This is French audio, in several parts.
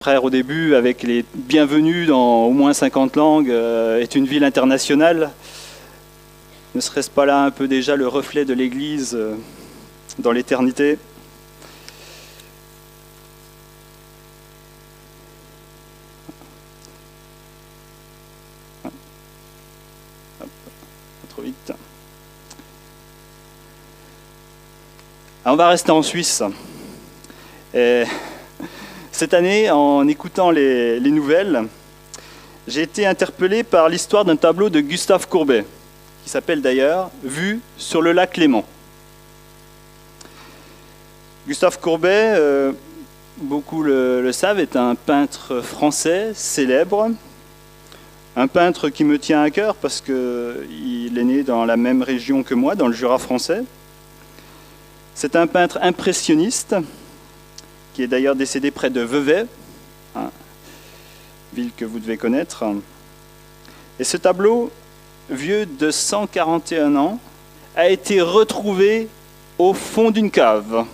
frère au début avec les bienvenus dans au moins 50 langues est une ville internationale. Ne serait-ce pas là un peu déjà le reflet de l'Église dans l'éternité ? Trop vite. On va rester en Suisse. Et cette année, en écoutant les nouvelles, j'ai été interpellé par l'histoire d'un tableau de Gustave Courbet, qui s'appelle d'ailleurs « Vue sur le lac Léman ». Gustave Courbet, beaucoup le savent, est un peintre français célèbre, un peintre qui me tient à cœur parce qu'il est né dans la même région que moi, dans le Jura français. C'est un peintre impressionniste, qui est d'ailleurs décédé près de Vevey, ville que vous devez connaître. Et ce tableau, vieux de 141 ans, a été retrouvé au fond d'une cave.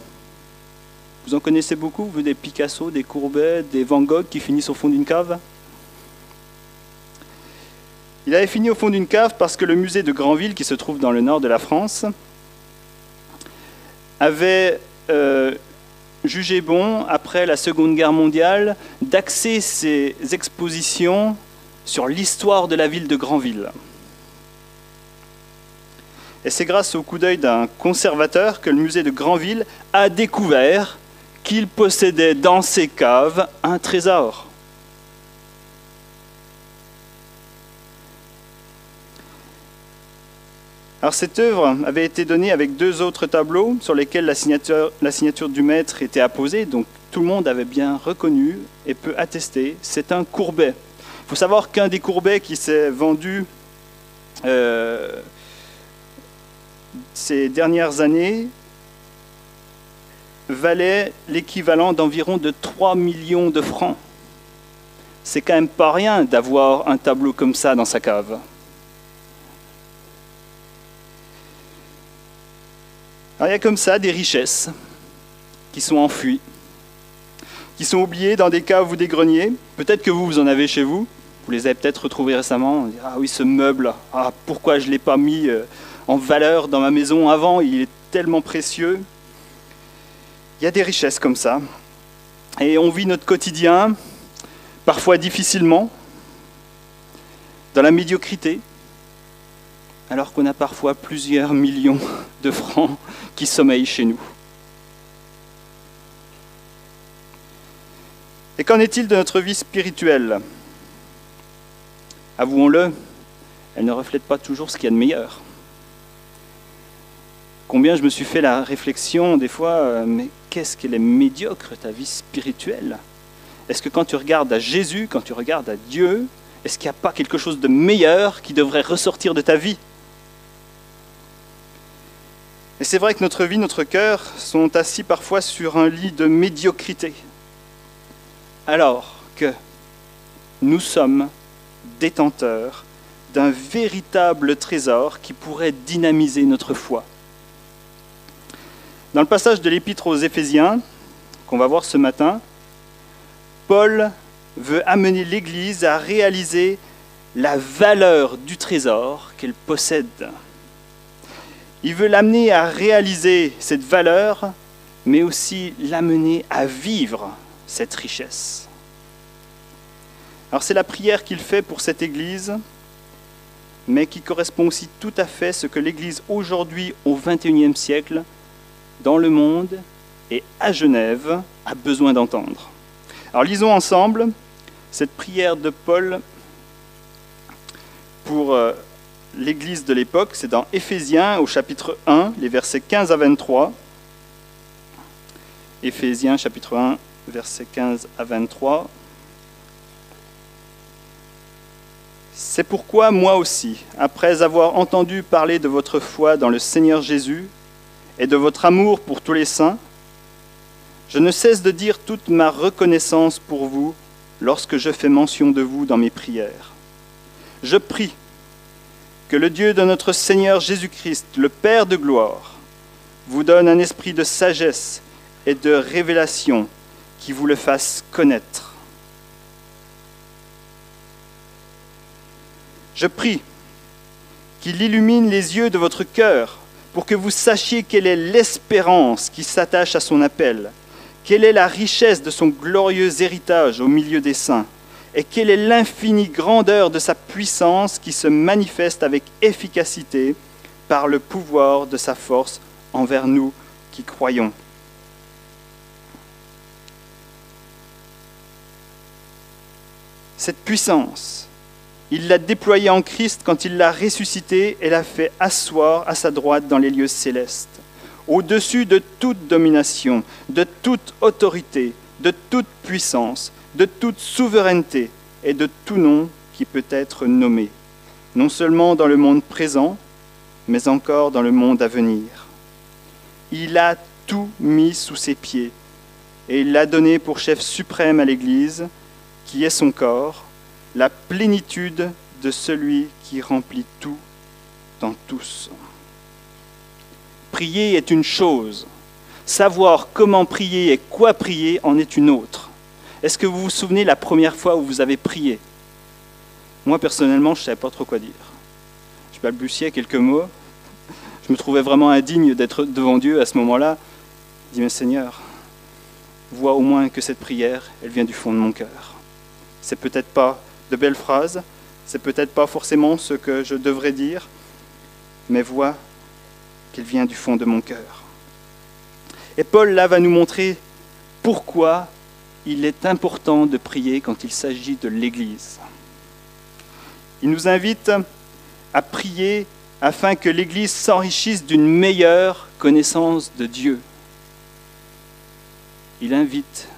Vous en connaissez beaucoup, vous, des Picasso, des Courbet, des Van Gogh qui finissent au fond d'une cave ? Il avait fini au fond d'une cave parce que le musée de Granville, qui se trouve dans le nord de la France, avait jugé bon, après la Seconde Guerre mondiale, d'axer ses expositions sur l'histoire de la ville de Granville. Et c'est grâce au coup d'œil d'un conservateur que le musée de Granville a découvert qu'il possédait dans ses caves un trésor. Alors cette œuvre avait été donnée avec 2 autres tableaux sur lesquels la signature du maître était apposée, donc tout le monde avait bien reconnu et peut attester, c'est un Courbet. Il faut savoir qu'un des Courbets qui s'est vendu ces dernières années valait l'équivalent d'environ de 3 millions de francs. C'est quand même pas rien d'avoir un tableau comme ça dans sa cave. Alors, il y a comme ça des richesses qui sont enfouies, qui sont oubliées dans des caves ou des greniers. Peut-être que vous en avez chez vous. Vous les avez peut-être retrouvés récemment. On dit, ah oui, ce meuble, pourquoi je ne l'ai pas mis en valeur dans ma maison avant, il est tellement précieux. Il y a des richesses comme ça. Et on vit notre quotidien, parfois difficilement, dans la médiocrité, alors qu'on a parfois plusieurs millions de francs qui sommeillent chez nous. Et qu'en est-il de notre vie spirituelle ? Avouons-le, elle ne reflète pas toujours ce qu'il y a de meilleur. Combien je me suis fait la réflexion des fois, mais qu'est-ce qu'elle est médiocre ta vie spirituelle ? Est-ce que quand tu regardes à Jésus, quand tu regardes à Dieu, est-ce qu'il n'y a pas quelque chose de meilleur qui devrait ressortir de ta vie ? Et c'est vrai que notre vie, notre cœur sont assis parfois sur un lit de médiocrité, alors que nous sommes détenteurs d'un véritable trésor qui pourrait dynamiser notre foi. Dans le passage de l'Épître aux Éphésiens, qu'on va voir ce matin, Paul veut amener l'Église à réaliser la valeur du trésor qu'elle possède. Il veut l'amener à réaliser cette valeur, mais aussi l'amener à vivre cette richesse. Alors c'est la prière qu'il fait pour cette Église, mais qui correspond aussi tout à fait à ce que l'Église aujourd'hui, au XXIe siècle, dans le monde et à Genève, a besoin d'entendre. Alors lisons ensemble cette prière de Paul pour l'Église de l'époque. C'est dans Éphésiens au chapitre 1, les versets 15 à 23. Éphésiens chapitre 1, versets 15 à 23. C'est pourquoi moi aussi, après avoir entendu parler de votre foi dans le Seigneur Jésus et de votre amour pour tous les saints, je ne cesse de dire toute ma reconnaissance pour vous lorsque je fais mention de vous dans mes prières. Je prie que le Dieu de notre Seigneur Jésus-Christ, le Père de gloire, vous donne un esprit de sagesse et de révélation qui vous le fasse connaître, Je prie qu'il illumine les yeux de votre cœur pour que vous sachiez quelle est l'espérance qui s'attache à son appel, quelle est la richesse de son glorieux héritage au milieu des saints, et quelle est l'infinie grandeur de sa puissance qui se manifeste avec efficacité par le pouvoir de sa force envers nous qui croyons. Cette puissance, il l'a déployée en Christ quand il l'a ressuscité et l'a fait asseoir à sa droite dans les lieux célestes, au-dessus de toute domination, de toute autorité, de toute puissance, de toute souveraineté et de tout nom qui peut être nommé, non seulement dans le monde présent, mais encore dans le monde à venir. Il a tout mis sous ses pieds et il l'a donné pour chef suprême à l'Église, qui est son corps, la plénitude de celui qui remplit tout dans tous. Prier est une chose, savoir comment prier et quoi prier en est une autre. Est-ce que vous vous souvenez la première fois où vous avez prié ? Moi, personnellement, je ne savais pas trop quoi dire. Je balbutiais quelques mots. Je me trouvais vraiment indigne d'être devant Dieu à ce moment-là. Je dis, mais Seigneur, vois au moins que cette prière, elle vient du fond de mon cœur. C'est peut-être pas de belles phrases, c'est peut-être pas forcément ce que je devrais dire, mais vois qu'elle vient du fond de mon cœur. Et Paul, là, va nous montrer pourquoi il est important de prier quand il s'agit de l'Église. Il nous invite à prier afin que l'Église s'enrichisse d'une meilleure connaissance de Dieu. Il invite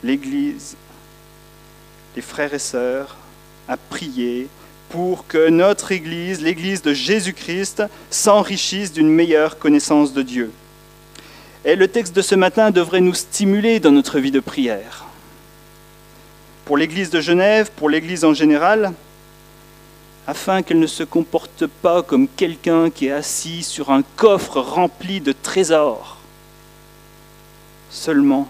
l'Église, les frères et sœurs, à prier pour que notre Église, l'Église de Jésus-Christ, s'enrichisse d'une meilleure connaissance de Dieu. Et le texte de ce matin devrait nous stimuler dans notre vie de prière. Pour l'Église de Genève, pour l'Église en général, afin qu'elle ne se comporte pas comme quelqu'un qui est assis sur un coffre rempli de trésors seulement,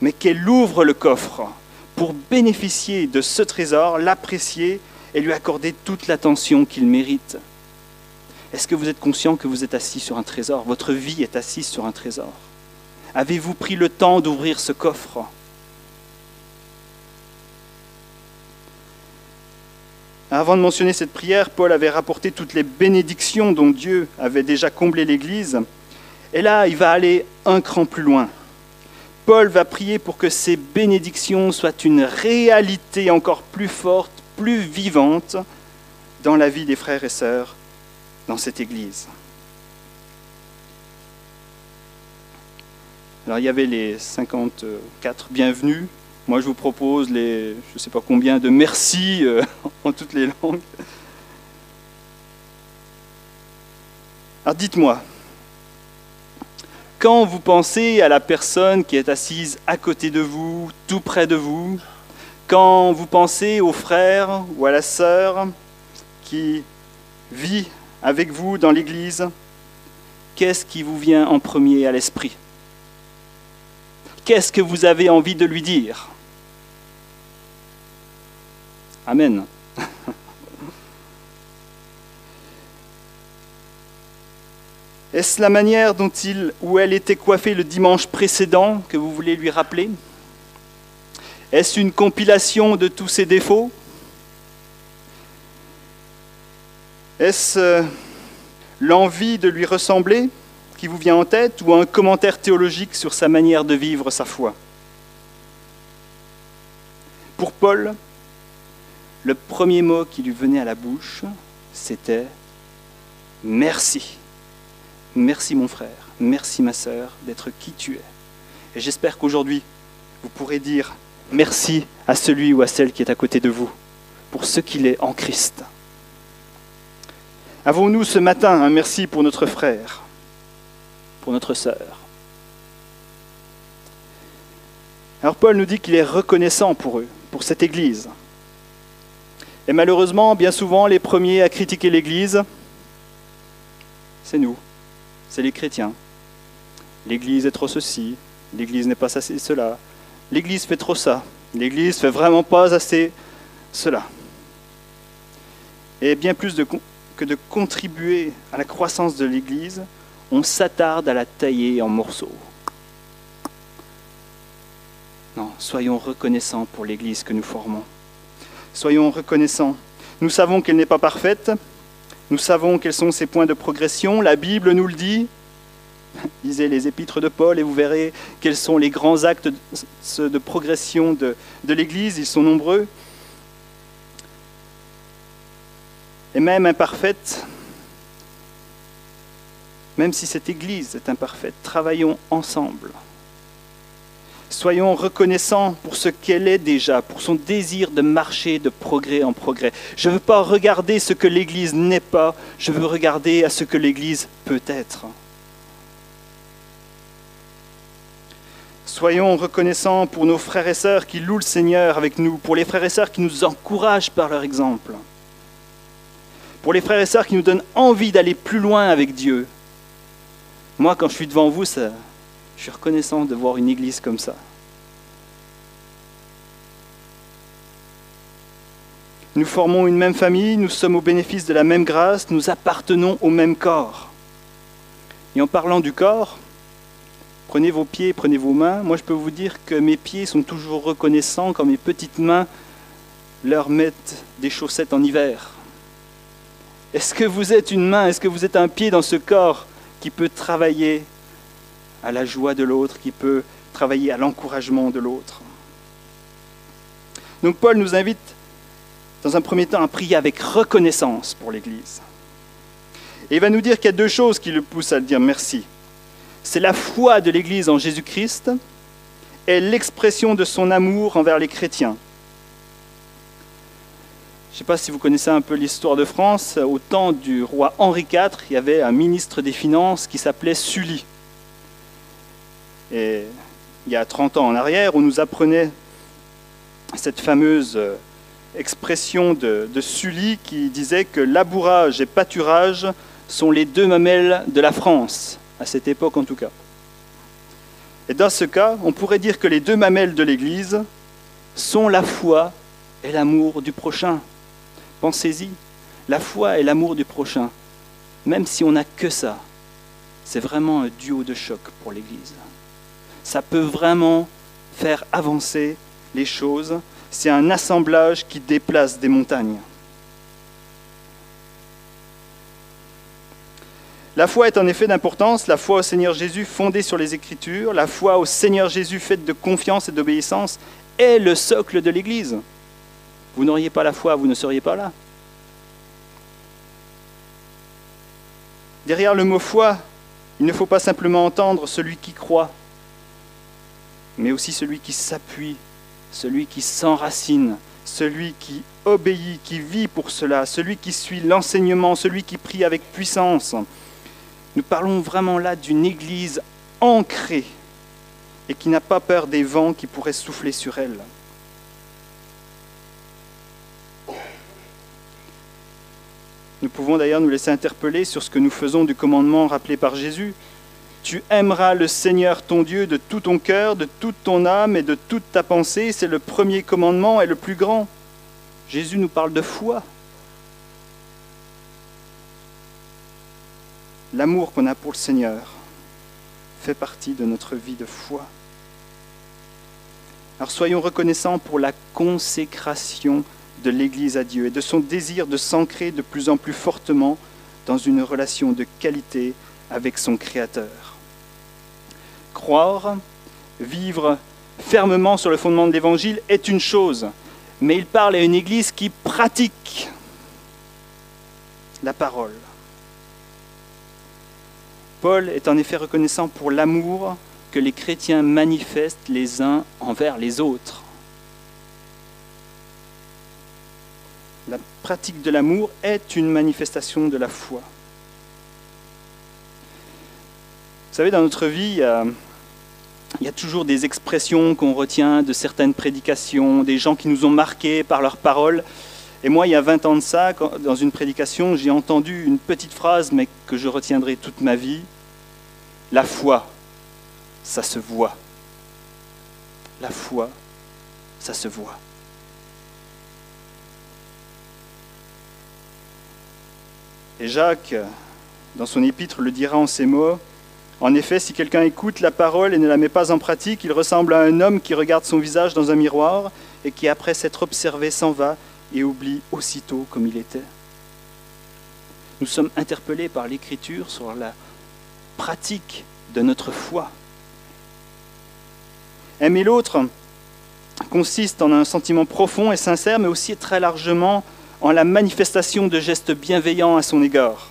mais qu'elle ouvre le coffre pour bénéficier de ce trésor, l'apprécier et lui accorder toute l'attention qu'il mérite. Est-ce que vous êtes conscient que vous êtes assis sur un trésor ? Votre vie est assise sur un trésor. Avez-vous pris le temps d'ouvrir ce coffre ? Avant de mentionner cette prière, Paul avait rapporté toutes les bénédictions dont Dieu avait déjà comblé l'Église. Et là, il va aller un cran plus loin. Paul va prier pour que ces bénédictions soient une réalité encore plus forte, plus vivante dans la vie des frères et sœurs dans cette Église. Alors il y avait les 54 bienvenus. Moi je vous propose les, je ne sais pas combien de merci en toutes les langues. Alors dites-moi, quand vous pensez à la personne qui est assise à côté de vous, tout près de vous, quand vous pensez au frère ou à la sœur qui vit avec vous dans l'Église, qu'est-ce qui vous vient en premier à l'esprit ? Qu'est-ce que vous avez envie de lui dire ? Amen. Est-ce la manière dont il ou elle était coiffée le dimanche précédent que vous voulez lui rappeler ? Est-ce une compilation de tous ses défauts ? Est-ce l'envie de lui ressembler qui vous vient en tête ou un commentaire théologique sur sa manière de vivre sa foi ? Pour Paul, le premier mot qui lui venait à la bouche, c'était « merci ». Merci mon frère, merci ma sœur d'être qui tu es. Et j'espère qu'aujourd'hui, vous pourrez dire merci à celui ou à celle qui est à côté de vous, pour ce qu'il est en Christ. Avons-nous ce matin un merci pour notre frère, pour notre sœur ? Alors Paul nous dit qu'il est reconnaissant pour eux, pour cette Église. Et malheureusement, bien souvent, les premiers à critiquer l'Église, c'est nous. C'est les chrétiens. L'Église est trop ceci, l'Église n'est pas assez cela, l'Église fait trop ça, l'Église fait vraiment pas assez cela. Et bien plus que de contribuer à la croissance de l'Église, on s'attarde à la tailler en morceaux. Non, soyons reconnaissants pour l'Église que nous formons. Soyons reconnaissants. Nous savons qu'elle n'est pas parfaite. Nous savons quels sont ses points de progression. La Bible nous le dit. Lisez les épîtres de Paul et vous verrez quels sont les grands actes de progression de l'Église. Ils sont nombreux. Et même imparfaite, même si cette Église est imparfaite, travaillons ensemble. Soyons reconnaissants pour ce qu'elle est déjà, pour son désir de marcher de progrès en progrès. Je ne veux pas regarder ce que l'Église n'est pas, je veux regarder à ce que l'Église peut être. Soyons reconnaissants pour nos frères et sœurs qui louent le Seigneur avec nous, pour les frères et sœurs qui nous encouragent par leur exemple, pour les frères et sœurs qui nous donnent envie d'aller plus loin avec Dieu. Moi, quand je suis devant vous, je suis reconnaissant de voir une église comme ça. Nous formons une même famille, nous sommes au bénéfice de la même grâce, nous appartenons au même corps. Et en parlant du corps, prenez vos pieds, prenez vos mains. Moi, je peux vous dire que mes pieds sont toujours reconnaissants quand mes petites mains leur mettent des chaussettes en hiver. Est-ce que vous êtes une main, est-ce que vous êtes un pied dans ce corps qui peut travailler à la joie de l'autre, qui peut travailler à l'encouragement de l'autre? Donc Paul nous invite dans un premier temps à prier avec reconnaissance pour l'Église. Et il va nous dire qu'il y a deux choses qui le poussent à dire merci. C'est la foi de l'Église en Jésus-Christ et l'expression de son amour envers les chrétiens. Je ne sais pas si vous connaissez un peu l'histoire de France. Au temps du roi Henri IV, il y avait un ministre des Finances qui s'appelait Sully. Et il y a 30 ans en arrière, on nous apprenait cette fameuse expression de Sully qui disait que labourage et pâturage sont les deux mamelles de la France, à cette époque en tout cas. Et dans ce cas, on pourrait dire que les deux mamelles de l'Église sont la foi et l'amour du prochain. Pensez-y, la foi et l'amour du prochain, même si on n'a que ça, c'est vraiment un duo de choc pour l'Église. Ça peut vraiment faire avancer les choses. C'est un assemblage qui déplace des montagnes. La foi est en effet d'importance, la foi au Seigneur Jésus fondée sur les Écritures, la foi au Seigneur Jésus faite de confiance et d'obéissance est le socle de l'Église. Vous n'auriez pas la foi, vous ne seriez pas là. Derrière le mot foi, il ne faut pas simplement entendre celui qui croit, mais aussi celui qui s'appuie, celui qui s'enracine, celui qui obéit, qui vit pour cela, celui qui suit l'enseignement, celui qui prie avec puissance. Nous parlons vraiment là d'une Église ancrée et qui n'a pas peur des vents qui pourraient souffler sur elle. Nous pouvons d'ailleurs nous laisser interpeller sur ce que nous faisons du commandement rappelé par Jésus. Tu aimeras le Seigneur ton Dieu de tout ton cœur, de toute ton âme et de toute ta pensée. C'est le premier commandement et le plus grand. Jésus nous parle de foi. L'amour qu'on a pour le Seigneur fait partie de notre vie de foi. Alors soyons reconnaissants pour la consécration de l'Église à Dieu et de son désir de s'ancrer de plus en plus fortement dans une relation de qualité avec son Créateur. Croire, vivre fermement sur le fondement de l'Évangile est une chose, mais il parle à une Église qui pratique la parole. Paul est en effet reconnaissant pour l'amour que les chrétiens manifestent les uns envers les autres. La pratique de l'amour est une manifestation de la foi. Vous savez, dans notre vie, il y a toujours des expressions qu'on retient de certaines prédications, des gens qui nous ont marqués par leurs paroles. Et moi, il y a 20 ans de ça, dans une prédication, j'ai entendu une petite phrase, mais que je retiendrai toute ma vie. La foi, ça se voit. La foi, ça se voit. Et Jacques, dans son épître, le dira en ces mots. En effet, si quelqu'un écoute la parole et ne la met pas en pratique, il ressemble à un homme qui regarde son visage dans un miroir et qui, après s'être observé, s'en va et oublie aussitôt comme il était. Nous sommes interpellés par l'Écriture sur la pratique de notre foi. Aimer l'autre consiste en un sentiment profond et sincère, mais aussi très largement en la manifestation de gestes bienveillants à son égard.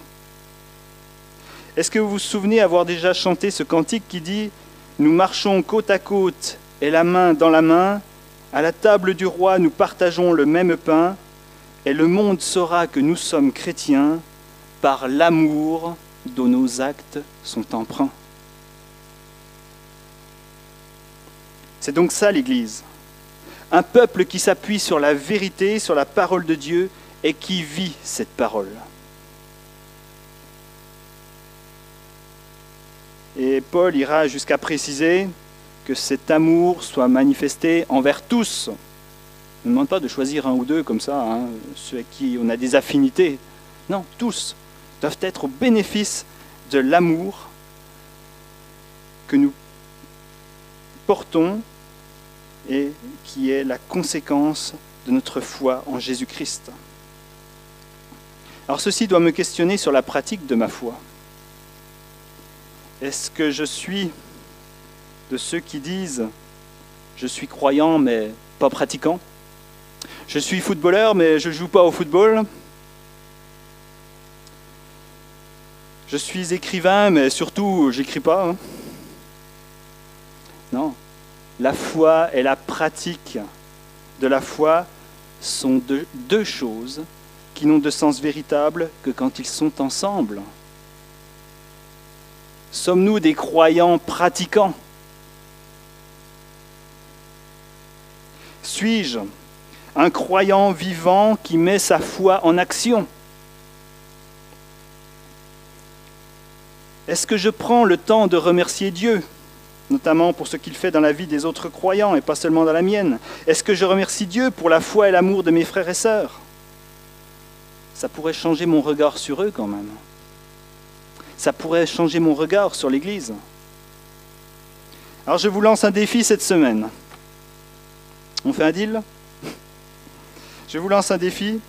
Est-ce que vous vous souvenez avoir déjà chanté ce cantique qui dit « Nous marchons côte à côte et la main dans la main, à la table du roi nous partageons le même pain, et le monde saura que nous sommes chrétiens par l'amour dont nos actes sont empreints. » C'est donc ça l'Église. Un peuple qui s'appuie sur la vérité, sur la parole de Dieu et qui vit cette parole. Et Paul ira jusqu'à préciser que cet amour soit manifesté envers tous. On ne demande pas de choisir un ou deux comme ça, ceux avec qui on a des affinités. Non, tous doivent être au bénéfice de l'amour que nous portons et qui est la conséquence de notre foi en Jésus-Christ. Alors ceci doit me questionner sur la pratique de ma foi. Est-ce que je suis de ceux qui disent « je suis croyant mais pas pratiquant » ? Je suis footballeur mais je ne joue pas au football. Je suis écrivain mais surtout j'écris pas. Non. La foi et la pratique de la foi sont deux choses qui n'ont de sens véritable que quand ils sont ensemble. Sommes-nous des croyants pratiquants ? Suis-je un croyant vivant qui met sa foi en action ? Est-ce que je prends le temps de remercier Dieu, notamment pour ce qu'il fait dans la vie des autres croyants et pas seulement dans la mienne ? Est-ce que je remercie Dieu pour la foi et l'amour de mes frères et sœurs ? Ça pourrait changer mon regard sur eux quand même. Ça pourrait changer mon regard sur l'Église. Alors je vous lance un défi cette semaine. On fait un deal ? Je vous lance un défi.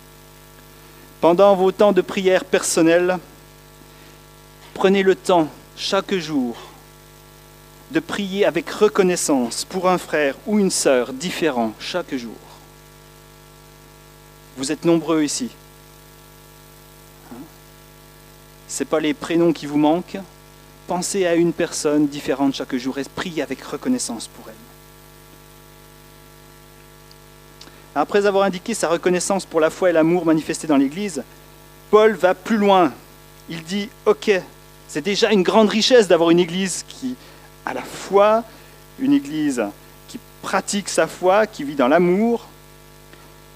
Pendant vos temps de prière personnelle, prenez le temps chaque jour de prier avec reconnaissance pour un frère ou une sœur différent chaque jour. Vous êtes nombreux ici. Ce n'est pas les prénoms qui vous manquent. Pensez à une personne différente chaque jour et priez avec reconnaissance pour elle. Après avoir indiqué sa reconnaissance pour la foi et l'amour manifestés dans l'Église, Paul va plus loin. Il dit « Ok, c'est déjà une grande richesse d'avoir une Église qui a la foi, une Église qui pratique sa foi, qui vit dans l'amour,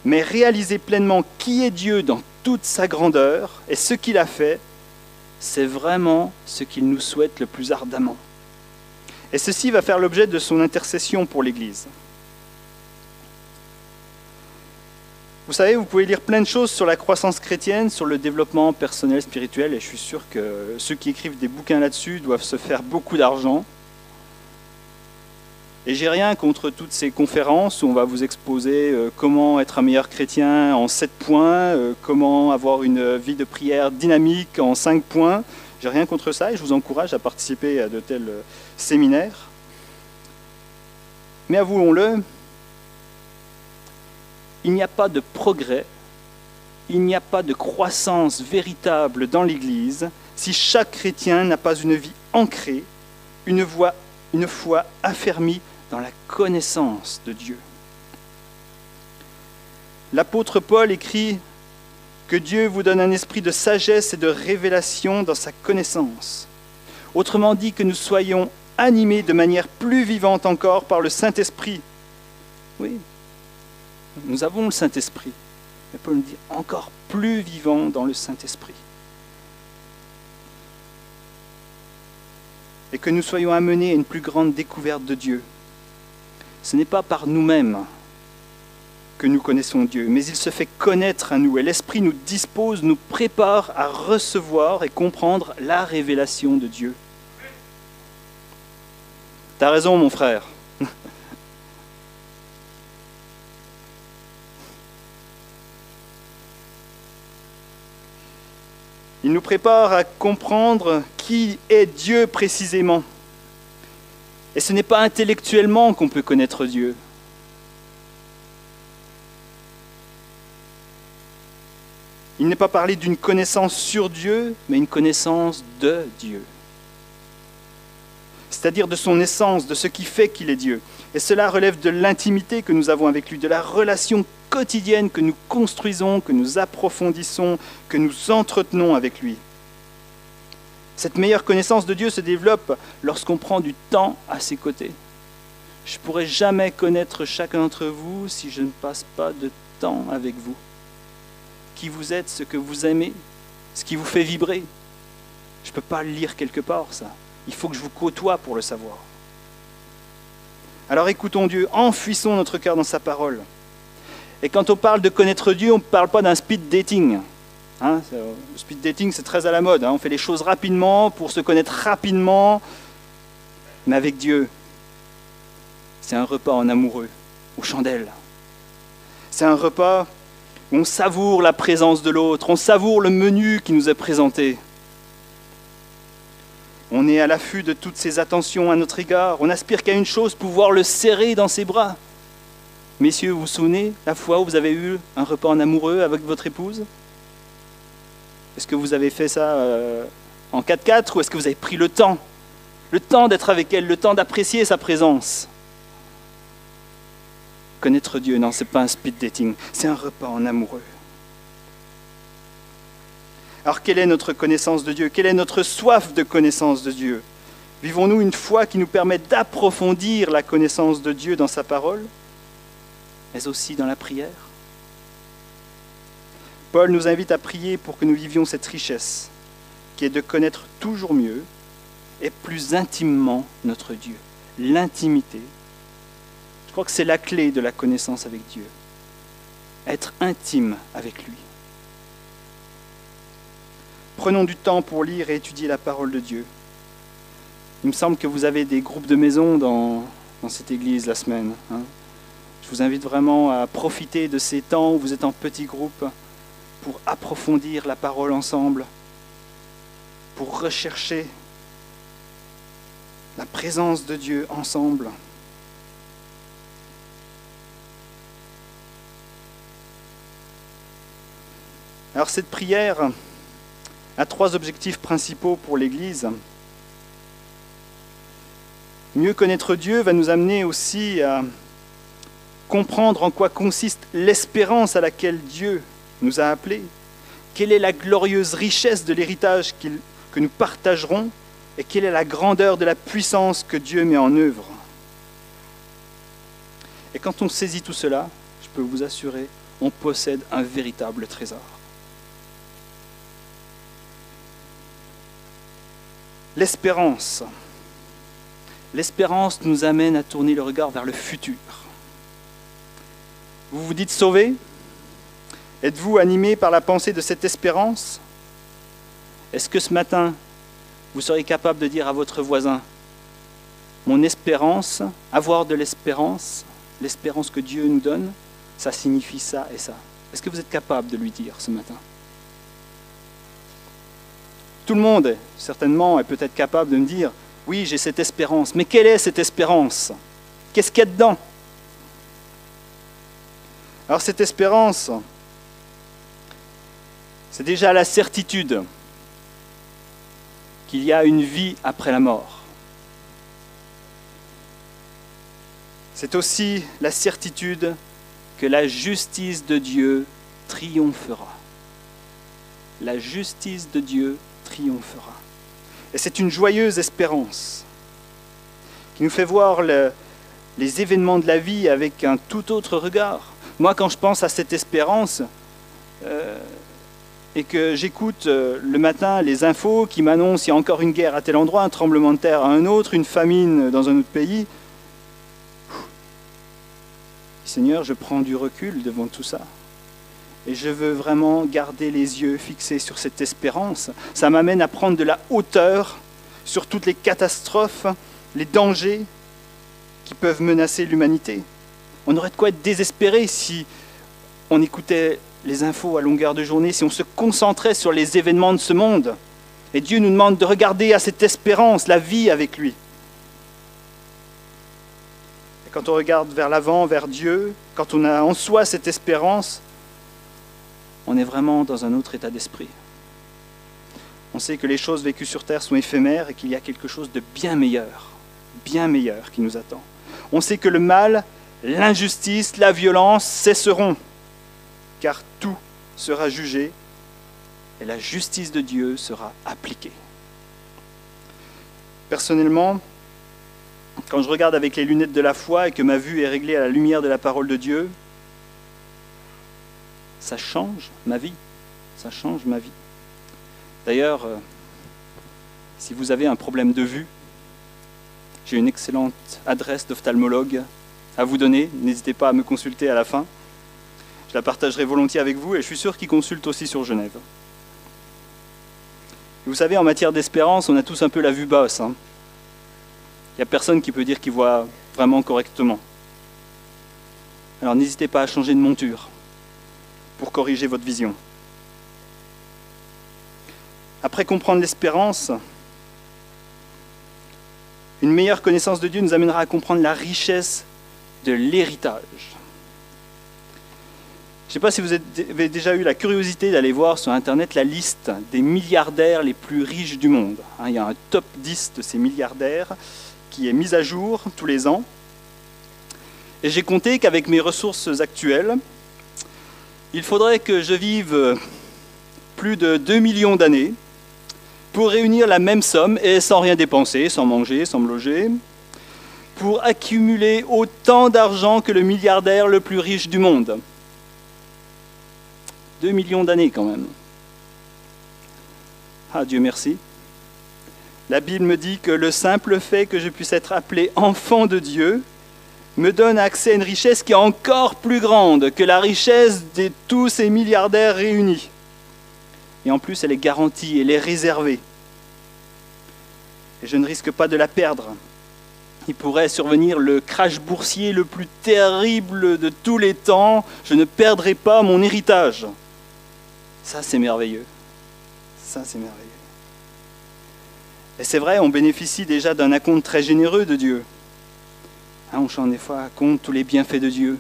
mais réaliser pleinement qui est Dieu dans toute sa grandeur et ce qu'il a fait, c'est vraiment ce qu'il nous souhaite le plus ardemment. Et ceci va faire l'objet de son intercession pour l'Église. Vous savez, vous pouvez lire plein de choses sur la croissance chrétienne, sur le développement personnel, spirituel, et je suis sûr que ceux qui écrivent des bouquins là-dessus doivent se faire beaucoup d'argent. Et j'ai rien contre toutes ces conférences où on va vous exposer comment être un meilleur chrétien en 7 points, comment avoir une vie de prière dynamique en 5 points. J'ai rien contre ça et je vous encourage à participer à de tels séminaires. Mais avouons-le, il n'y a pas de progrès, il n'y a pas de croissance véritable dans l'Église si chaque chrétien n'a pas une vie ancrée, une foi affermie dans la connaissance de Dieu. L'apôtre Paul écrit que Dieu vous donne un esprit de sagesse et de révélation dans sa connaissance. Autrement dit, que nous soyons animés de manière plus vivante encore par le Saint-Esprit. Oui, nous avons le Saint-Esprit, mais Paul nous dit encore plus vivant dans le Saint-Esprit. Et que nous soyons amenés à une plus grande découverte de Dieu. Ce n'est pas par nous-mêmes que nous connaissons Dieu, mais il se fait connaître à nous et l'Esprit nous dispose, nous prépare à recevoir et comprendre la révélation de Dieu. T'as raison, mon frère. Il nous prépare à comprendre qui est Dieu précisément. Et ce n'est pas intellectuellement qu'on peut connaître Dieu. Il n'est pas parlé d'une connaissance sur Dieu, mais une connaissance de Dieu. C'est-à-dire de son essence, de ce qui fait qu'il est Dieu. Et cela relève de l'intimité que nous avons avec lui, de la relation quotidienne que nous construisons, que nous approfondissons, que nous entretenons avec lui. Cette meilleure connaissance de Dieu se développe lorsqu'on prend du temps à ses côtés. Je ne pourrai jamais connaître chacun d'entre vous si je ne passe pas de temps avec vous. Qui vous êtes, ce que vous aimez, ce qui vous fait vibrer. Je ne peux pas le lire quelque part, ça. Il faut que je vous côtoie pour le savoir. Alors écoutons Dieu, enfouissons notre cœur dans sa parole. Et quand on parle de connaître Dieu, on ne parle pas d'un speed dating. Le speed dating, c'est très à la mode. On fait les choses rapidement pour se connaître rapidement. Mais avec Dieu, c'est un repas en amoureux, aux chandelles. C'est un repas où on savoure la présence de l'autre, on savoure le menu qui nous est présenté. On est à l'affût de toutes ses attentions à notre égard. On n'aspire qu'à une chose, pouvoir le serrer dans ses bras. Messieurs, vous vous souvenez la fois où vous avez eu un repas en amoureux avec votre épouse? Est-ce que vous avez fait ça en 4x4 ou est-ce que vous avez pris le temps d'être avec elle, le temps d'apprécier sa présence? Connaître Dieu, non, ce n'est pas un speed dating, c'est un repas en amoureux. Alors, quelle est notre connaissance de Dieu? Quelle est notre soif de connaissance de Dieu? Vivons-nous une foi qui nous permet d'approfondir la connaissance de Dieu dans sa parole, mais aussi dans la prière? Paul nous invite à prier pour que nous vivions cette richesse, qui est de connaître toujours mieux et plus intimement notre Dieu. L'intimité, je crois que c'est la clé de la connaissance avec Dieu. Être intime avec lui. Prenons du temps pour lire et étudier la parole de Dieu. Il me semble que vous avez des groupes de maison dans cette église la semaine. Je vous invite vraiment à profiter de ces temps où vous êtes en petits groupes pour approfondir la parole ensemble, pour rechercher la présence de Dieu ensemble. Alors cette prière a 3 objectifs principaux pour l'Église. Mieux connaître Dieu va nous amener aussi à comprendre en quoi consiste l'espérance à laquelle Dieu nous a appelés. Quelle est la glorieuse richesse de l'héritage que nous partagerons et quelle est la grandeur de la puissance que Dieu met en œuvre. Et quand on saisit tout cela, je peux vous assurer, on possède un véritable trésor. L'espérance. L'espérance nous amène à tourner le regard vers le futur. Vous vous dites sauvé? Êtes-vous animé par la pensée de cette espérance? Est-ce que ce matin, vous seriez capable de dire à votre voisin, mon espérance, avoir de l'espérance, l'espérance que Dieu nous donne, ça signifie ça et ça. Est-ce que vous êtes capable de lui dire ce matin? Tout le monde, certainement, est peut-être capable de me dire, oui, j'ai cette espérance. Mais quelle est cette espérance? Qu'est-ce qu'il y a dedans? Alors cette espérance, c'est déjà la certitude qu'il y a une vie après la mort. C'est aussi la certitude que la justice de Dieu triomphera. La justice de Dieu triomphera. Et c'est une joyeuse espérance qui nous fait voir les événements de la vie avec un tout autre regard. Moi, quand je pense à cette espérance et que j'écoute le matin les infos qui m'annoncent qu'il y a encore une guerre à tel endroit, un tremblement de terre à un autre, une famine dans un autre pays, il Seigneur, je prends du recul devant tout ça. Et je veux vraiment garder les yeux fixés sur cette espérance. Ça m'amène à prendre de la hauteur sur toutes les catastrophes, les dangers qui peuvent menacer l'humanité. On aurait de quoi être désespéré si on écoutait les infos à longueur de journée, si on se concentrait sur les événements de ce monde. Et Dieu nous demande de regarder à cette espérance, la vie avec lui. Et quand on regarde vers l'avant, vers Dieu, quand on a en soi cette espérance, on est vraiment dans un autre état d'esprit. On sait que les choses vécues sur terre sont éphémères et qu'il y a quelque chose de bien meilleur qui nous attend. On sait que le mal, l'injustice, la violence cesseront, car tout sera jugé et la justice de Dieu sera appliquée. Personnellement, quand je regarde avec les lunettes de la foi et que ma vue est réglée à la lumière de la parole de Dieu, ça change ma vie. Ça change ma vie. D'ailleurs, si vous avez un problème de vue, j'ai une excellente adresse d'ophtalmologue à vous donner. N'hésitez pas à me consulter à la fin. Je la partagerai volontiers avec vous et je suis sûr qu'il consulte aussi sur Genève. Et vous savez, en matière d'espérance, on a tous un peu la vue basse. Il n'y a personne qui peut dire qu'il voit vraiment correctement. Alors n'hésitez pas à changer de monture pour corriger votre vision. Après comprendre l'espérance, une meilleure connaissance de Dieu nous amènera à comprendre la richesse de l'héritage. Je ne sais pas si vous avez déjà eu la curiosité d'aller voir sur Internet la liste des milliardaires les plus riches du monde. Il y a un top 10 de ces milliardaires qui est mis à jour tous les ans. Et j'ai compté qu'avec mes ressources actuelles, il faudrait que je vive plus de 2 millions d'années pour réunir la même somme et sans rien dépenser, sans manger, sans me loger, pour accumuler autant d'argent que le milliardaire le plus riche du monde. 2 millions d'années quand même. Ah, Dieu merci. La Bible me dit que le simple fait que je puisse être appelé enfant de Dieu me donne accès à une richesse qui est encore plus grande que la richesse de tous ces milliardaires réunis. Et en plus, elle est garantie, elle est réservée. Et je ne risque pas de la perdre. Il pourrait survenir le crash boursier le plus terrible de tous les temps. Je ne perdrai pas mon héritage. Ça, c'est merveilleux. Ça, c'est merveilleux. Et c'est vrai, on bénéficie déjà d'un acompte très généreux de Dieu. On chante des fois à compte tous les bienfaits de Dieu.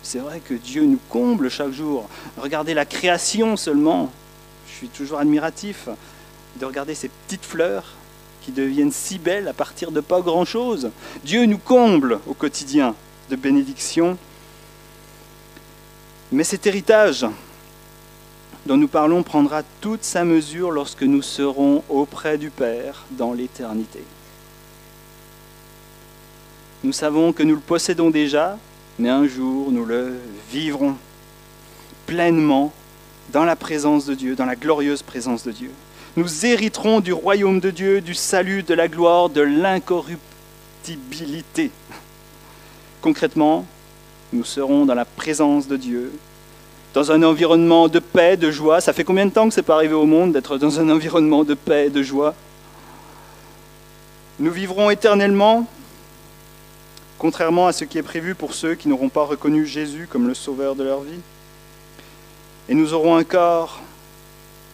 C'est vrai que Dieu nous comble chaque jour. Regardez la création seulement. Je suis toujours admiratif de regarder ces petites fleurs qui deviennent si belles à partir de pas grand-chose. Dieu nous comble au quotidien de bénédictions. Mais cet héritage dont nous parlons prendra toute sa mesure lorsque nous serons auprès du Père dans l'éternité. Nous savons que nous le possédons déjà, mais un jour nous le vivrons pleinement dans la présence de Dieu, dans la glorieuse présence de Dieu. Nous hériterons du royaume de Dieu, du salut, de la gloire, de l'incorruptibilité. Concrètement, nous serons dans la présence de Dieu, dans un environnement de paix, de joie. Ça fait combien de temps que c'est pas arrivé au monde d'être dans un environnement de paix et de joie? Nous vivrons éternellement, contrairement à ce qui est prévu pour ceux qui n'auront pas reconnu Jésus comme le sauveur de leur vie. Et nous aurons un corps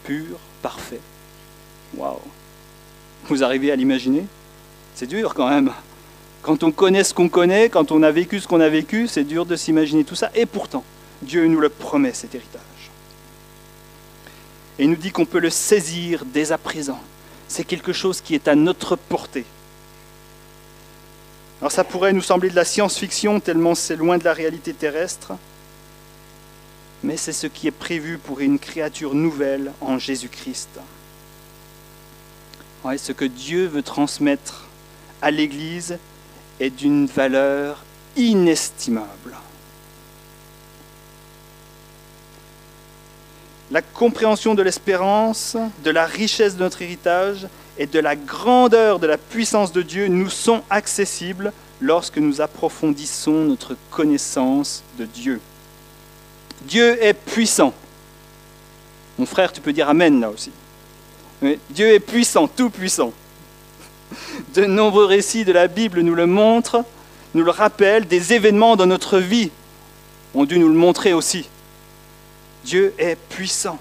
pur, parfait. Waouh! Vous arrivez à l'imaginer? C'est dur quand même. Quand on connaît ce qu'on connaît, quand on a vécu ce qu'on a vécu, c'est dur de s'imaginer tout ça. Et pourtant, Dieu nous le promet, cet héritage. Et il nous dit qu'on peut le saisir dès à présent. C'est quelque chose qui est à notre portée. Alors ça pourrait nous sembler de la science-fiction, tellement c'est loin de la réalité terrestre. Mais c'est ce qui est prévu pour une créature nouvelle en Jésus-Christ. Ouais, ce que Dieu veut transmettre à l'Église est d'une valeur inestimable. La compréhension de l'espérance, de la richesse de notre héritage et de la grandeur de la puissance de Dieu nous sont accessibles lorsque nous approfondissons notre connaissance de Dieu. Dieu est puissant. Mon frère, tu peux dire Amen là aussi. Mais Dieu est puissant, tout puissant. De nombreux récits de la Bible nous le montrent, nous le rappellent, des événements dans notre vie ont dû nous le montrer aussi. Dieu est puissant.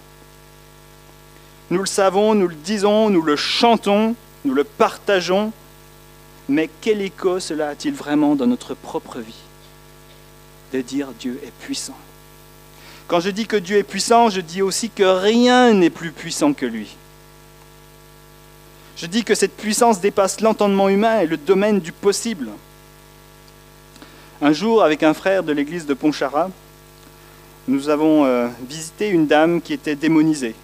Nous le savons, nous le disons, nous le chantons, nous le partageons, mais quel écho cela a-t-il vraiment dans notre propre vie de dire Dieu est puissant? Quand je dis que Dieu est puissant, je dis aussi que rien n'est plus puissant que lui. Je dis que cette puissance dépasse l'entendement humain et le domaine du possible. Un jour, avec un frère de l'église de Pontcharrat, nous avons visité une dame qui était démonisée.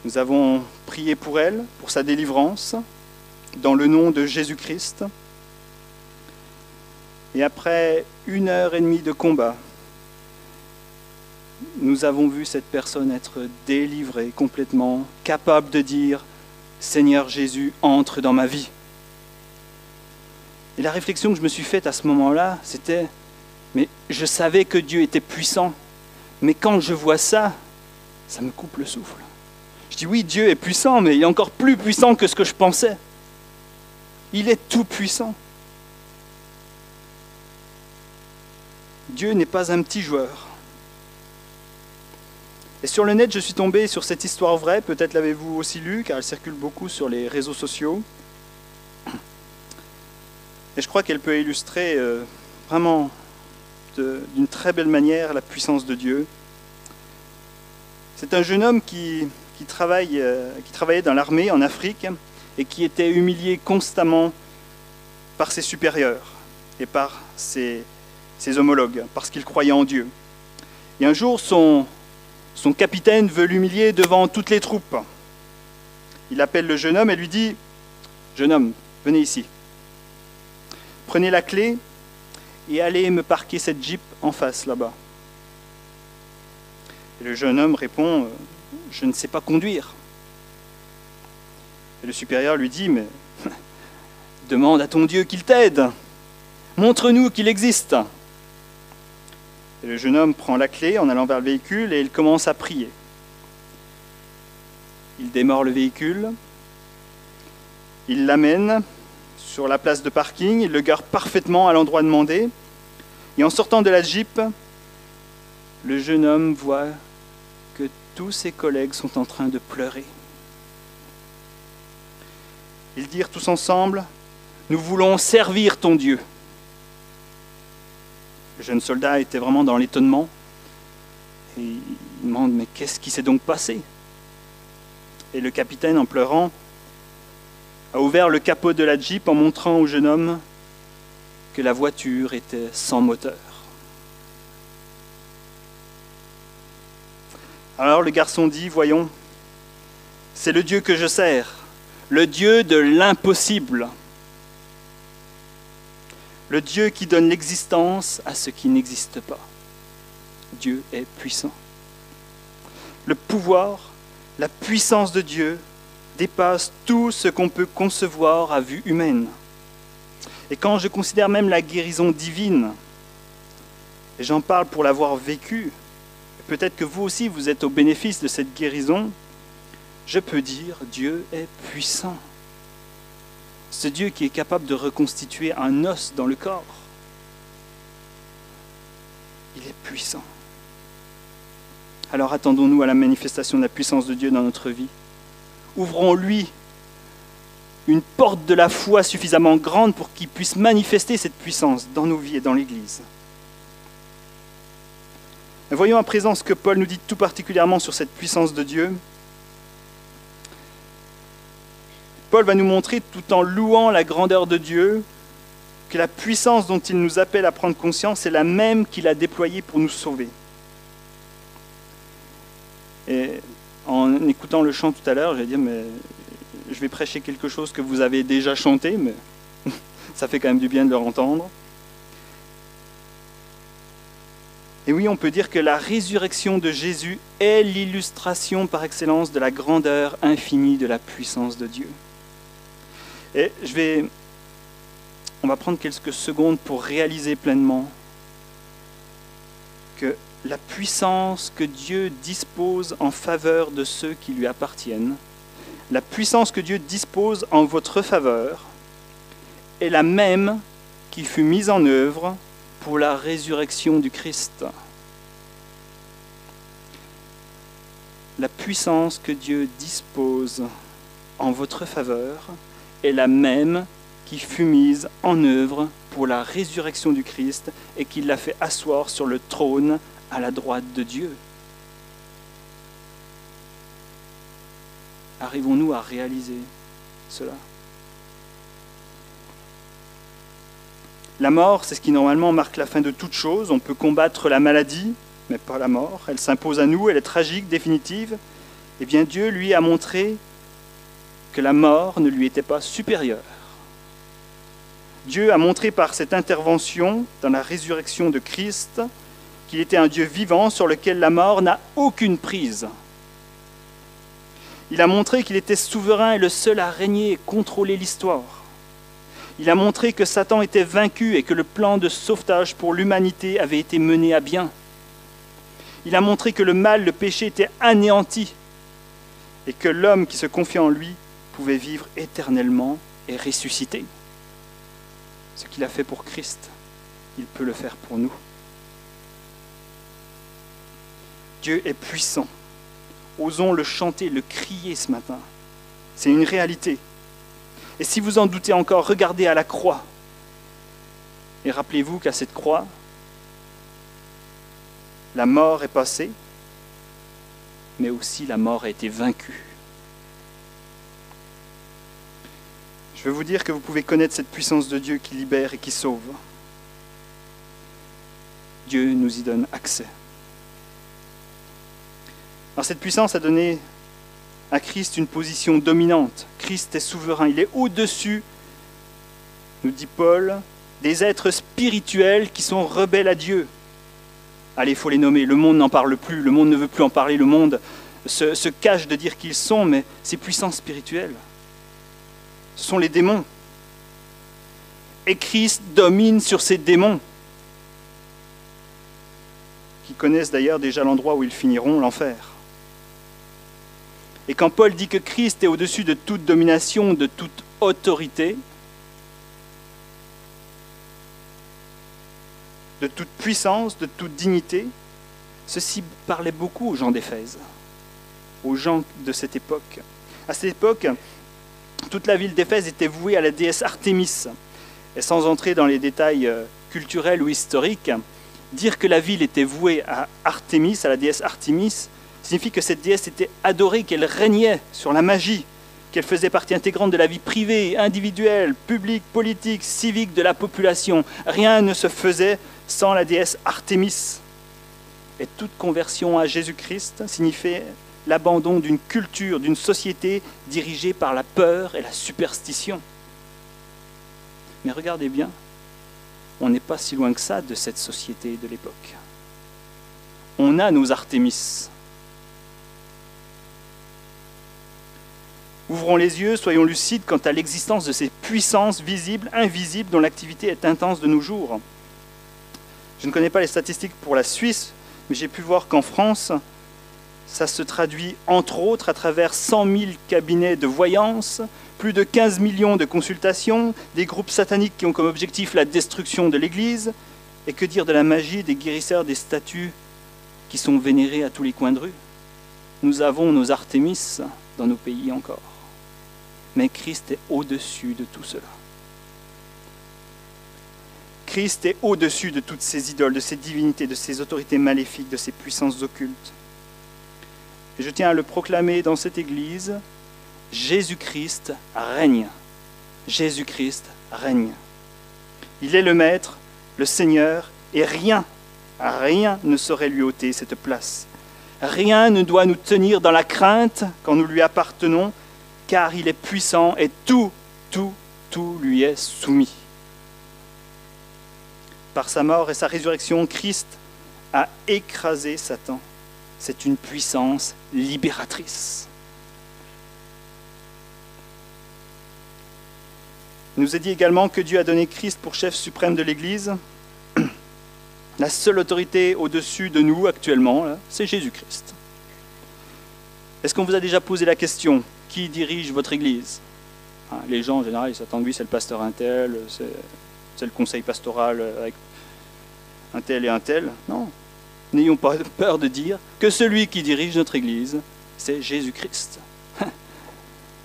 Nous avons prié pour elle, pour sa délivrance, dans le nom de Jésus-Christ. Et après 1h30 de combat, nous avons vu cette personne être délivrée complètement, capable de dire « Seigneur Jésus, entre dans ma vie ». Et la réflexion que je me suis faite à ce moment-là, c'était « Mais je savais que Dieu était puissant, mais quand je vois ça, ça me coupe le souffle. » Je dis « Oui, Dieu est puissant, mais il est encore plus puissant que ce que je pensais. Il est tout puissant. » Dieu n'est pas un petit joueur. Et sur le net, je suis tombé sur cette histoire vraie, peut-être l'avez-vous aussi lue, car elle circule beaucoup sur les réseaux sociaux. Et je crois qu'elle peut illustrer vraiment d'une très belle manière la puissance de Dieu. C'est un jeune homme qui travaillait dans l'armée en Afrique et qui était humilié constamment par ses supérieurs et par ses homologues, parce qu'il croyait en Dieu. Et un jour, son capitaine veut l'humilier devant toutes les troupes. Il appelle le jeune homme et lui dit « Jeune homme, venez ici. Prenez la clé et allez me parquer cette Jeep en face, là-bas. » Et le jeune homme répond « Je ne sais pas conduire. » Et le supérieur lui dit « Mais demande à ton Dieu qu'il t'aide. Montre-nous qu'il existe. » Et le jeune homme prend la clé en allant vers le véhicule et il commence à prier. Il démarre le véhicule, il l'amène sur la place de parking, il le gare parfaitement à l'endroit demandé. Et en sortant de la Jeep, le jeune homme voit que tous ses collègues sont en train de pleurer. Ils dirent tous ensemble « Nous voulons servir ton Dieu ». Le jeune soldat était vraiment dans l'étonnement. Et il demande « Mais qu'est-ce qui s'est donc passé ?» Et le capitaine, en pleurant, a ouvert le capot de la Jeep en montrant au jeune homme que la voiture était sans moteur. Alors le garçon dit « Voyons, c'est le Dieu que je sers, le Dieu de l'impossible. Le Dieu qui donne l'existence à ce qui n'existe pas. Dieu est puissant. Le pouvoir, la puissance de Dieu dépasse tout ce qu'on peut concevoir à vue humaine. Et quand je considère même la guérison divine, et j'en parle pour l'avoir vécu, peut-être que vous aussi vous êtes au bénéfice de cette guérison, je peux dire Dieu est puissant. Ce Dieu qui est capable de reconstituer un os dans le corps. Il est puissant. Alors attendons-nous à la manifestation de la puissance de Dieu dans notre vie. Ouvrons-lui une porte de la foi suffisamment grande pour qu'il puisse manifester cette puissance dans nos vies et dans l'Église. Voyons à présent ce que Paul nous dit tout particulièrement sur cette puissance de Dieu. Paul va nous montrer, tout en louant la grandeur de Dieu, que la puissance dont il nous appelle à prendre conscience est la même qu'il a déployée pour nous sauver. Et en écoutant le chant tout à l'heure, j'ai dit, mais je vais prêcher quelque chose que vous avez déjà chanté, mais ça fait quand même du bien de le entendre. Et oui, on peut dire que la résurrection de Jésus est l'illustration par excellence de la grandeur infinie de la puissance de Dieu. Et je vais on va prendre quelques secondes pour réaliser pleinement que la puissance que Dieu dispose en faveur de ceux qui lui appartiennent, la puissance que Dieu dispose en votre faveur, est la même qui fut mise en œuvre pour la résurrection du Christ. La puissance que Dieu dispose en votre faveur est la même qui fut mise en œuvre pour la résurrection du Christ et qui l'a fait asseoir sur le trône à la droite de Dieu. Arrivons-nous à réaliser cela? La mort, c'est ce qui normalement marque la fin de toute chose. On peut combattre la maladie, mais pas la mort. Elle s'impose à nous, elle est tragique, définitive. Eh bien, Dieu, lui, a montré que la mort ne lui était pas supérieure. Dieu a montré par cette intervention dans la résurrection de Christ qu'il était un Dieu vivant sur lequel la mort n'a aucune prise. Il a montré qu'il était souverain et le seul à régner et contrôler l'histoire. Il a montré que Satan était vaincu et que le plan de sauvetage pour l'humanité avait été mené à bien. Il a montré que le mal, le péché était anéanti et que l'homme qui se confiait en lui pouvait vivre éternellement et ressusciter. Ce qu'il a fait pour Christ, il peut le faire pour nous. Dieu est puissant. Osons le chanter, le crier ce matin. C'est une réalité. Et si vous en doutez encore, regardez à la croix. Et rappelez-vous qu'à cette croix, la mort est passée, mais aussi la mort a été vaincue. Je veux vous dire que vous pouvez connaître cette puissance de Dieu qui libère et qui sauve. Dieu nous y donne accès. Alors cette puissance a donné à Christ une position dominante. Christ est souverain, il est au-dessus, nous dit Paul, des êtres spirituels qui sont rebelles à Dieu. Allez, il faut les nommer, le monde n'en parle plus, le monde ne veut plus en parler, le monde se cache de dire qui ils sont, mais ces puissances spirituelles, ce sont les démons. Et Christ domine sur ces démons, qui connaissent d'ailleurs déjà l'endroit où ils finiront, l'enfer. Et quand Paul dit que Christ est au-dessus de toute domination, de toute autorité, de toute puissance, de toute dignité, ceci parlait beaucoup aux gens d'Éphèse, aux gens de cette époque. À cette époque, toute la ville d'Éphèse était vouée à la déesse Artémis. Et sans entrer dans les détails culturels ou historiques, dire que la ville était vouée à Artémis, à la déesse Artémis, signifie que cette déesse était adorée, qu'elle régnait sur la magie, qu'elle faisait partie intégrante de la vie privée, individuelle, publique, politique, civique de la population. Rien ne se faisait sans la déesse Artémis. Et toute conversion à Jésus-Christ signifiait l'abandon d'une culture, d'une société dirigée par la peur et la superstition. Mais regardez bien, on n'est pas si loin que ça de cette société de l'époque. On a nos Artémis. Ouvrons les yeux, soyons lucides quant à l'existence de ces puissances visibles, invisibles, dont l'activité est intense de nos jours. Je ne connais pas les statistiques pour la Suisse, mais j'ai pu voir qu'en France, ça se traduit entre autres à travers 100 000 cabinets de voyance, plus de 15 millions de consultations, des groupes sataniques qui ont comme objectif la destruction de l'Église, et que dire de la magie des guérisseurs des statues qui sont vénérés à tous les coins de rue. Nous avons nos Artémis dans nos pays encore. Mais Christ est au-dessus de tout cela. Christ est au-dessus de toutes ces idoles, de ces divinités, de ces autorités maléfiques, de ces puissances occultes. Et je tiens à le proclamer dans cette Église, Jésus-Christ règne. Jésus-Christ règne. Il est le Maître, le Seigneur, et rien ne saurait lui ôter cette place. Rien ne doit nous tenir dans la crainte quand nous lui appartenons, car il est puissant et tout lui est soumis. Par sa mort et sa résurrection, Christ a écrasé Satan. C'est une puissance libératrice. Il nous est dit également que Dieu a donné Christ pour chef suprême de l'Église. La seule autorité au-dessus de nous actuellement, c'est Jésus-Christ. Est-ce qu'on vous a déjà posé la question, qui dirige votre Église? Les gens en général, ils s'attendent, oui, c'est le pasteur un tel, c'est le conseil pastoral avec un tel et un tel. Non, n'ayons pas peur de dire que celui qui dirige notre Église, c'est Jésus-Christ.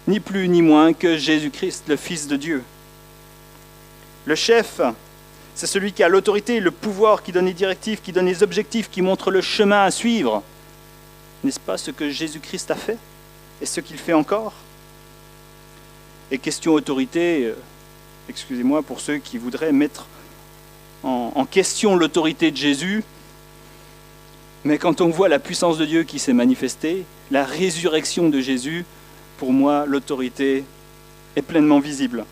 Ni plus ni moins que Jésus-Christ, le Fils de Dieu. Le chef, c'est celui qui a l'autorité, le pouvoir, qui donne les directives, qui donne les objectifs, qui montre le chemin à suivre. N'est-ce pas ce que Jésus-Christ a fait et ce qu'il fait encore? Et question autorité, excusez-moi pour ceux qui voudraient mettre en question l'autorité de Jésus, mais quand on voit la puissance de Dieu qui s'est manifestée, la résurrection de Jésus, pour moi, l'autorité est pleinement visible.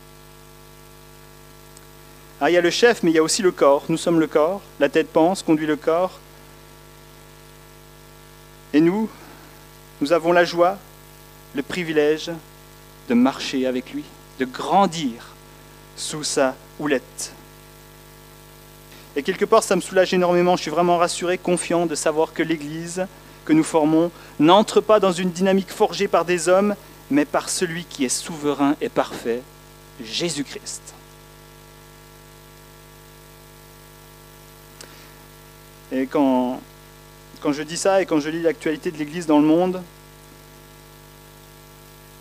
Alors, il y a le chef, mais il y a aussi le corps. Nous sommes le corps, la tête pense, conduit le corps. Et nous avons la joie, le privilège de marcher avec lui, de grandir sous sa houlette. Et quelque part, ça me soulage énormément. Je suis vraiment rassuré, confiant de savoir que l'Église que nous formons n'entre pas dans une dynamique forgée par des hommes, mais par celui qui est souverain et parfait, Jésus-Christ. Et quand je dis ça et quand je lis l'actualité de l'Église dans le monde,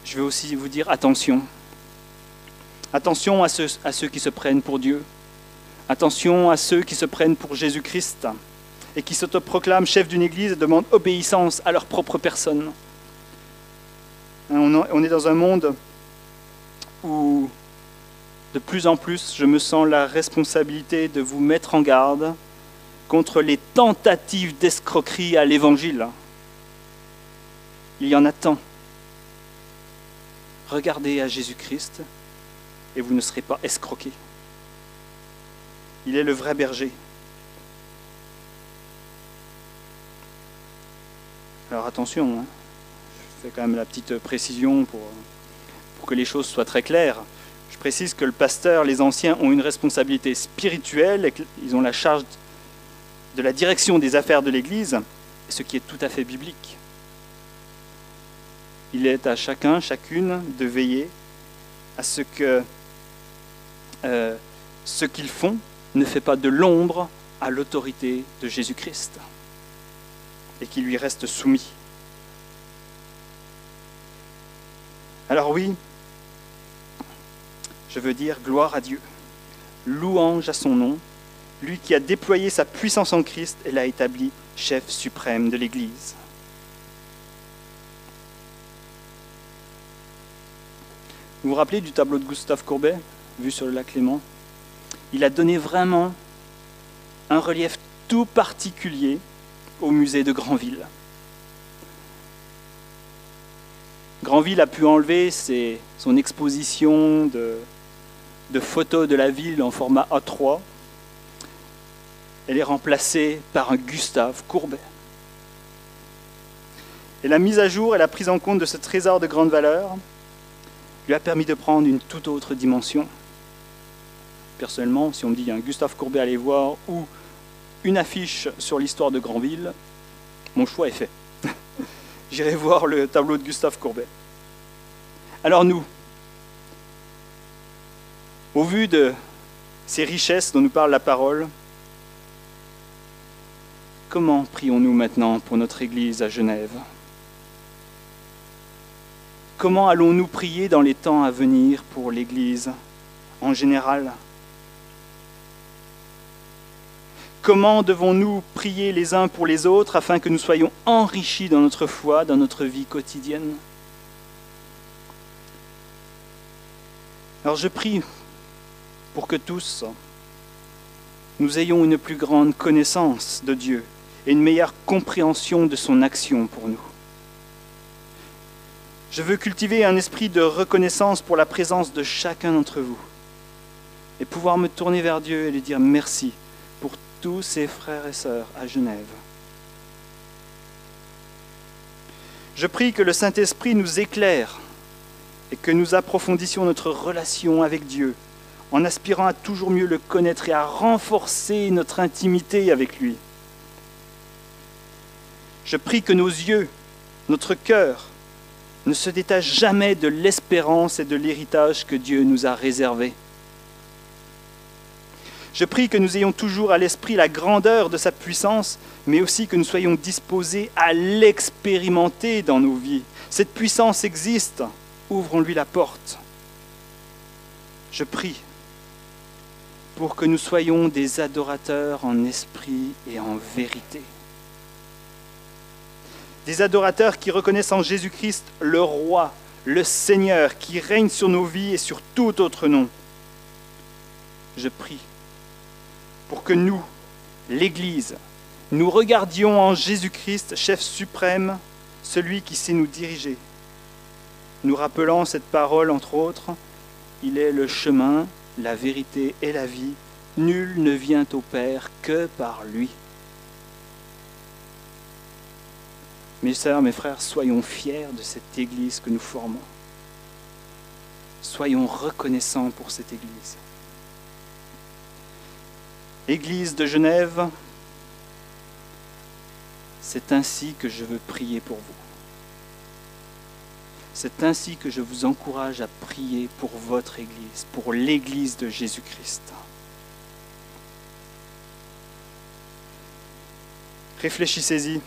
je veux aussi vous dire attention. Attention à ceux qui se prennent pour Dieu. Attention à ceux qui se prennent pour Jésus-Christ et qui s'autoproclament chefs d'une Église et demandent obéissance à leur propre personne. On est dans un monde où, de plus en plus, je me sens la responsabilité de vous mettre en garde contre les tentatives d'escroquerie à l'Évangile. Il y en a tant. Regardez à Jésus-Christ et vous ne serez pas escroqués. Il est le vrai berger. Alors attention, je fais quand même la petite précision pour que les choses soient très claires. Je précise que le pasteur, les anciens ont une responsabilité spirituelle et qu'ils ont la charge de la direction des affaires de l'Église, ce qui est tout à fait biblique. Il est à chacun, chacune de veiller à ce que ce qu'ils font ne fait pas de l'ombre à l'autorité de Jésus-Christ et qui lui reste soumis. Alors oui, je veux dire gloire à Dieu, louange à son nom, lui qui a déployé sa puissance en Christ et l'a établi chef suprême de l'Église. Vous vous rappelez du tableau de Gustave Courbet, vu sur le lac Léman? Il a donné vraiment un relief tout particulier au musée de Granville. Granville a pu enlever son exposition de photos de la ville en format A3. Elle est remplacée par un Gustave Courbet. Et la mise à jour et la prise en compte de ce trésor de grande valeur lui a permis de prendre une toute autre dimension. Personnellement, si on me dit un Gustave Courbet à aller voir ou une affiche sur l'histoire de Granville, mon choix est fait. J'irai voir le tableau de Gustave Courbet. Alors nous, au vu de ces richesses dont nous parle la parole, comment prions-nous maintenant pour notre Église à Genève? Comment allons-nous prier dans les temps à venir pour l'Église en général? Comment devons-nous prier les uns pour les autres afin que nous soyons enrichis dans notre foi, dans notre vie quotidienne? Alors je prie pour que tous, nous ayons une plus grande connaissance de Dieu et une meilleure compréhension de son action pour nous. Je veux cultiver un esprit de reconnaissance pour la présence de chacun d'entre vous et pouvoir me tourner vers Dieu et lui dire merci pour tous ses frères et sœurs à Genève. Je prie que le Saint-Esprit nous éclaire et que nous approfondissions notre relation avec Dieu en aspirant à toujours mieux le connaître et à renforcer notre intimité avec lui. Je prie que nos yeux, notre cœur, ne se détachent jamais de l'espérance et de l'héritage que Dieu nous a réservé. Je prie que nous ayons toujours à l'esprit la grandeur de sa puissance, mais aussi que nous soyons disposés à l'expérimenter dans nos vies. Cette puissance existe, ouvrons-lui la porte. Je prie pour que nous soyons des adorateurs en esprit et en vérité. Des adorateurs qui reconnaissent en Jésus-Christ le Roi, le Seigneur, qui règne sur nos vies et sur tout autre nom. Je prie pour que nous, l'Église, nous regardions en Jésus-Christ, chef suprême, celui qui sait nous diriger. Nous rappelant cette parole, entre autres, il est le chemin, la vérité et la vie. Nul ne vient au Père que par lui. Mes sœurs, mes frères, soyons fiers de cette Église que nous formons. Soyons reconnaissants pour cette Église. Église de Genève, c'est ainsi que je veux prier pour vous. C'est ainsi que je vous encourage à prier pour votre Église, pour l'Église de Jésus-Christ. Réfléchissez-y.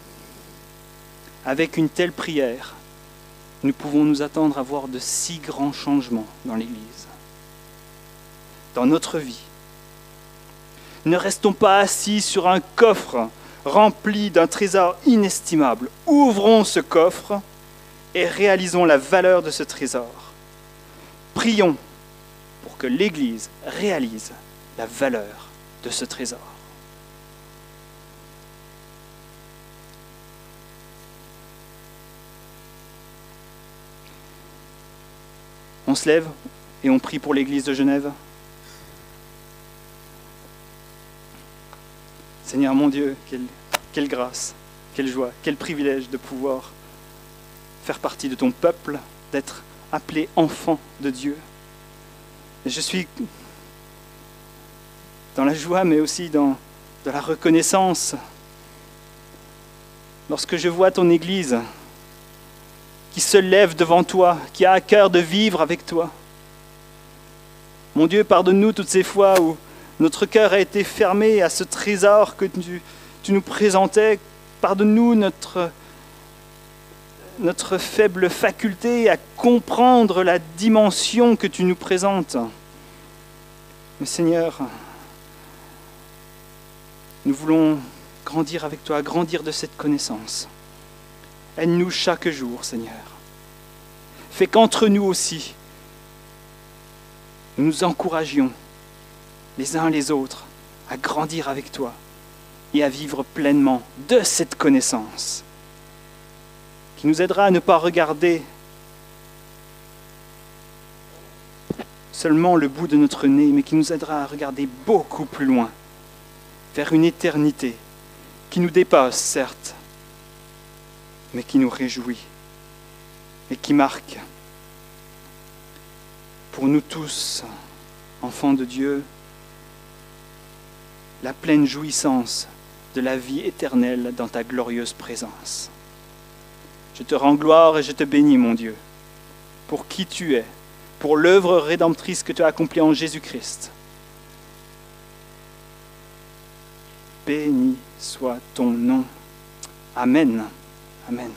Avec une telle prière, nous pouvons nous attendre à voir de si grands changements dans l'Église, dans notre vie. Ne restons pas assis sur un coffre rempli d'un trésor inestimable. Ouvrons ce coffre et réalisons la valeur de ce trésor. Prions pour que l'Église réalise la valeur de ce trésor. On se lève et on prie pour l'Église de Genève. Seigneur mon Dieu, quelle grâce, quelle joie, quel privilège de pouvoir faire partie de ton peuple, d'être appelé enfant de Dieu. Et je suis dans la joie, mais aussi dans la reconnaissance. Lorsque je vois ton Église qui se lève devant toi, qui a à cœur de vivre avec toi. Mon Dieu, pardonne-nous toutes ces fois où notre cœur a été fermé à ce trésor que tu nous présentais. Pardonne-nous notre faible faculté à comprendre la dimension que tu nous présentes. Mais Seigneur, nous voulons grandir avec toi, grandir de cette connaissance. Aide-nous chaque jour, Seigneur. Fais qu'entre nous aussi, nous nous encouragions les uns les autres à grandir avec toi et à vivre pleinement de cette connaissance qui nous aidera à ne pas regarder seulement le bout de notre nez, mais qui nous aidera à regarder beaucoup plus loin, vers une éternité qui nous dépasse, certes, mais qui nous réjouit et qui marque pour nous tous, enfants de Dieu, la pleine jouissance de la vie éternelle dans ta glorieuse présence. Je te rends gloire et je te bénis, mon Dieu, pour qui tu es, pour l'œuvre rédemptrice que tu as accomplie en Jésus-Christ. Béni soit ton nom. Amen. Amen.